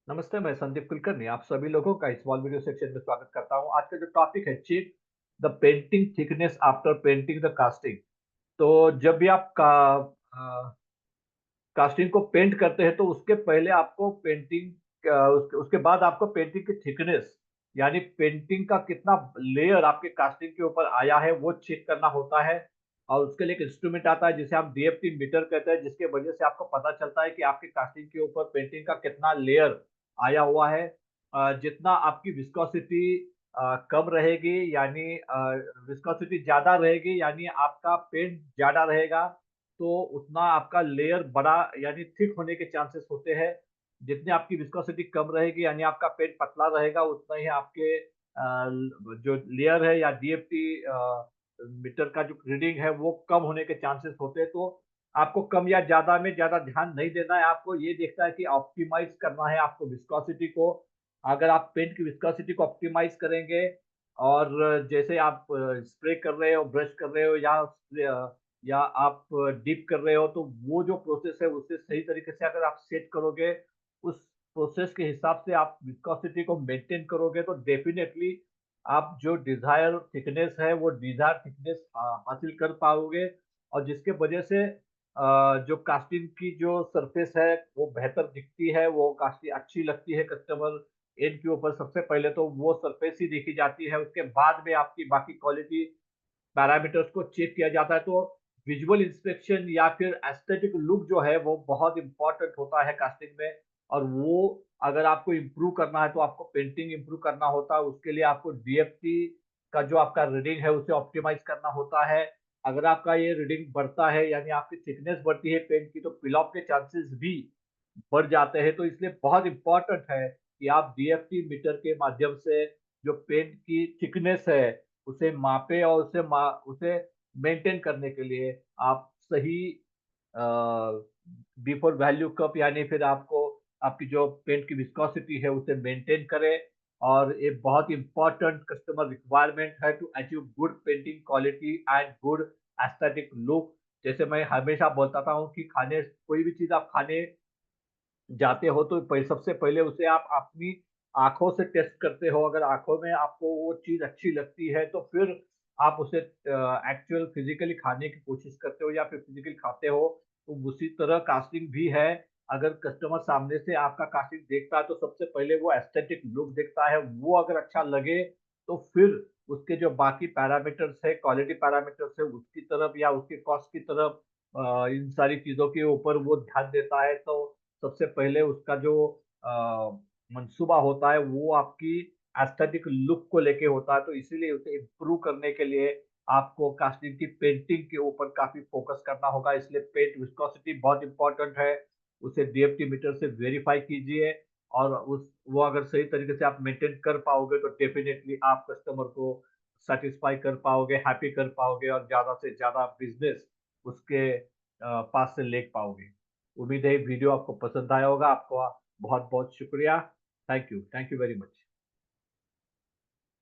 नमस्ते, मैं संदीप कुलकर्णी आप सभी लोगों का स्मॉल वीडियो सेक्शन में स्वागत करता हूं। आज का जो टॉपिक है check the painting thickness after painting the casting. तो जब भी आप कास्टिंग को पेंट करते हैं तो उसके पहले आपको उसके बाद आपको पेंटिंग की थिकनेस यानी पेंटिंग का कितना लेयर आपके कास्टिंग के ऊपर आया है वो चेक करना होता है। और उसके लिए एक इंस्ट्रूमेंट आता है जिसे आप डीएफटी मीटर कहते हैं, जिसके वजह से आपको पता चलता है कि आपके कास्टिंग के ऊपर पेंटिंग का कितना लेयर आया हुआ है। जितना आपकी विस्कोसिटी कम रहेगी यानी विस्कोसिटी ज्यादा रहेगी यानी आपका पेंट ज्यादा रहेगा, तो उतना आपका लेयर बड़ा यानी थिक होने के चांसेस होते हैं। जितनी आपकी विस्कोसिटी कम रहेगी यानी आपका पेंट पतला रहेगा, उतना ही आपके जो लेयर है या डीएफटी मीटर का जो रीडिंग है वो कम होने के चांसेस होते हैं। तो आपको कम या ज्यादा में ज्यादा ध्यान नहीं देना है, आपको ये देखना है कि ऑप्टिमाइज करना है आपको विस्कोसिटी को। अगर आप पेंट की विस्कोसिटी को ऑप्टिमाइज करेंगे और जैसे आप स्प्रे कर रहे हो, ब्रश कर रहे हो या आप डिप कर रहे हो, तो वो जो प्रोसेस है उसे सही तरीके से अगर आप सेट करोगे, उस प्रोसेस के हिसाब से आप विस्कोसिटी को मेंटेन करोगे, तो डेफिनेटली आप जो डिजायर थिकनेस है वो डिजायर थिकनेस हासिल कर पाओगे। और जिसके वजह से जो कास्टिंग की जो सरफेस है वो बेहतर दिखती है, वो काफी अच्छी लगती है कस्टमर एंड के ऊपर। सबसे पहले तो वो सरफेस ही देखी जाती है, उसके बाद में आपकी बाकी क्वालिटी पैरामीटर्स को चेक किया जाता है। तो विजुअल इंस्पेक्शन या फिर एस्थेटिक लुक जो है वो बहुत इंपॉर्टेंट होता है कास्टिंग में। और वो अगर आपको इम्प्रूव करना है तो आपको पेंटिंग इम्प्रूव करना होता है, उसके लिए आपको डीएफटी का जो आपका रीडिंग है उसे ऑप्टिमाइज करना होता है। अगर आपका ये रीडिंग बढ़ता है यानी आपकी थिकनेस बढ़ती है पेंट की, तो पिल ऑफ के चांसेस भी बढ़ जाते हैं। तो इसलिए बहुत इंपॉर्टेंट है कि आप डीएफटी मीटर के माध्यम से जो पेंट की थिकनेस है उसे मापे और उसे मेंटेन करने के लिए आप सही बिफोर वैल्यू कप यानी फिर आपको आपकी जो पेंट की विस्कोसिटी है उसे मेंटेन करें। और ये बहुत इंपॉर्टेंट कस्टमर रिक्वायरमेंट है to achieve good painting quality and good aesthetic look. जैसे मैं हमेशा बोलता हूँ कि खाने कोई भी चीज आप खाने जाते हो तो सबसे पहले उसे आप अपनी आंखों से टेस्ट करते हो। अगर आंखों में आपको वो चीज अच्छी लगती है तो फिर आप उसे एक्चुअल फिजिकली खाने की कोशिश करते हो या फिर फिजिकली खाते हो। तो उसी तरह कास्टिंग भी है। अगर कस्टमर सामने से आपका कास्टिंग देखता है तो सबसे पहले वो एस्थेटिक लुक देखता है, वो अगर अच्छा लगे तो फिर उसके जो बाकी पैरामीटर्स है, क्वालिटी पैरामीटर्स है, उसकी तरफ या उसके कॉस्ट की तरफ इन सारी चीजों के ऊपर वो ध्यान देता है। तो सबसे पहले उसका जो मंसूबा होता है वो आपकी एस्थेटिक लुक को लेके होता है। तो इसीलिए उसे इम्प्रूव करने के लिए आपको कास्टिंग की पेंटिंग के ऊपर काफी फोकस करना होगा। इसलिए पेंट विस्कोसिटी बहुत इंपॉर्टेंट है, उसे डीएफटी मीटर से वेरीफाई कीजिए। और उस वो अगर सही तरीके से आप मेंटेन कर पाओगे तो डेफिनेटली आप कस्टमर को सेटिस्फाई कर पाओगे, हैप्पी कर पाओगे और ज्यादा से ज्यादा बिजनेस उसके पास से ले पाओगे। उम्मीद है वीडियो आपको पसंद आया होगा। आपको बहुत बहुत शुक्रिया। Thank you very much.